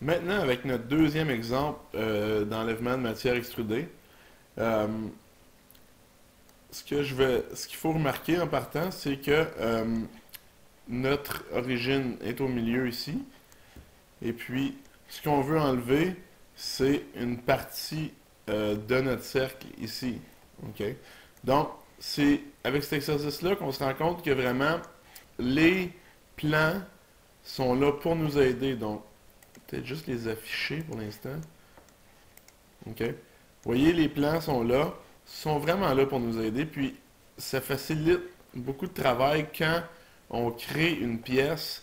Maintenant, avec notre deuxième exemple d'enlèvement de matière extrudée, euh, ce qu'il faut remarquer en partant, c'est que notre origine est au milieu ici, et puis ce qu'on veut enlever, c'est une partie de notre cercle ici. OK? Donc, c'est avec cet exercice-là qu'on se rend compte que vraiment les plans sont là pour nous aider. Donc, peut-être juste les afficher pour l'instant. OK? Vous voyez, les plans sont vraiment là pour nous aider. Puis, ça facilite beaucoup de travail quand on crée une pièce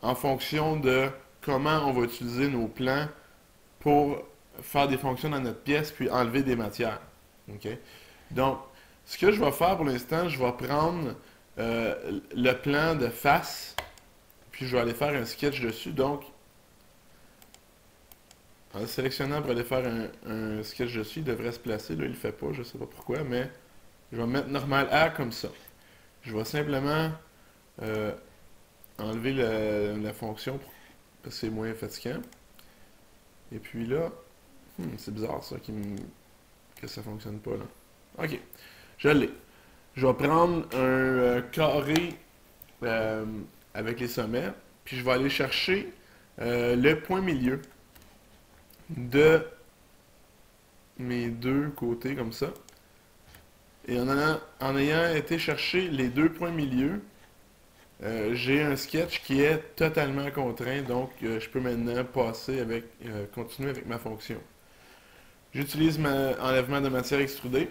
en fonction de comment on va utiliser nos plans pour faire des fonctions dans notre pièce puis enlever des matières. OK? Donc, ce que je vais faire pour l'instant, je vais prendre le plan de face, puis je vais aller faire un sketch dessus. Donc, en le sélectionnant pour aller faire un sketch dessus, il devrait se placer. Là, il ne le fait pas, je ne sais pas pourquoi, mais je vais mettre normal A comme ça. Je vais simplement euh, enlever la fonction parce que c'est moins fatigant. Et puis là, c'est bizarre ça que ça fonctionne pas là. Ok, je l'ai. Je vais prendre un carré euh, avec les sommets, puis je vais aller chercher le point milieu de mes deux côtés comme ça. Et en ayant été chercher les deux points milieu, j'ai un sketch qui est totalement contraint, donc je peux maintenant continuer avec ma fonction. J'utilise mon enlèvement de matière extrudée.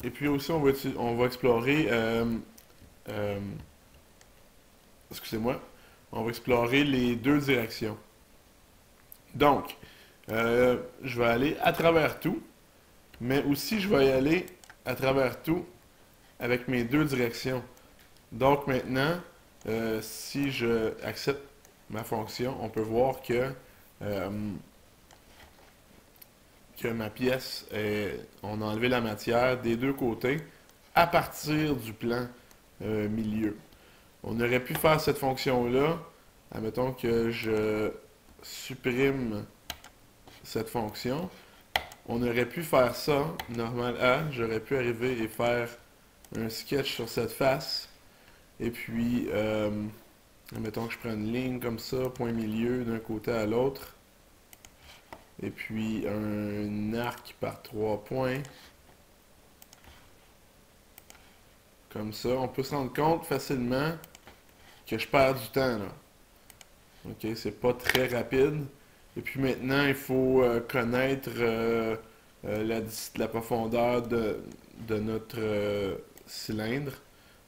Et puis aussi, on va explorer, euh, excusez-moi, on va explorer les deux directions. Donc, je vais aller à travers tout, mais aussi je vais y aller à travers tout avec mes deux directions. Donc maintenant, si je accepte ma fonction, on peut voir euh, que ma pièce, on a enlevé la matière des deux côtés à partir du plan milieu. On aurait pu faire cette fonction-là. Admettons que je supprime cette fonction. On aurait pu faire ça, normal A. J'aurais pu arriver et faire un sketch sur cette face. Et puis, admettons que je prends une ligne comme ça, point milieu d'un côté à l'autre. Et puis un arc par 3 points. Comme ça. On peut se rendre compte facilement que je perds du temps là. Ok, c'est pas très rapide. Et puis maintenant, il faut connaître la profondeur de notre cylindre.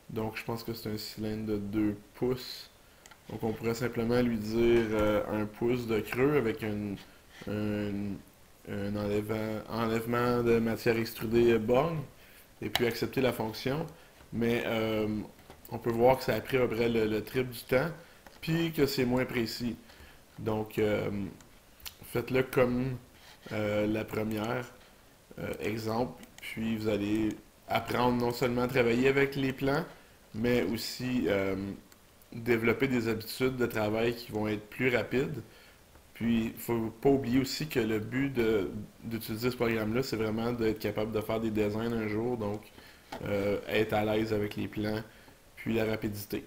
Donc je pense que c'est un cylindre de 2 pouces. Donc on pourrait simplement lui dire 1 pouce de creux avec un enlèvement de matière extrudée borgne. Et puis accepter la fonction. Mais on peut voir que ça a pris à peu près le triple du temps. Puis que c'est moins précis. Donc faites-le comme la première exemple. Puis vous allez apprendre non seulement à travailler avec les plans, mais aussi développer des habitudes de travail qui vont être plus rapides. Puis, il ne faut pas oublier aussi que le but d'utiliser ce programme-là, c'est vraiment d'être capable de faire des designs un jour, donc être à l'aise avec les plans, puis la rapidité.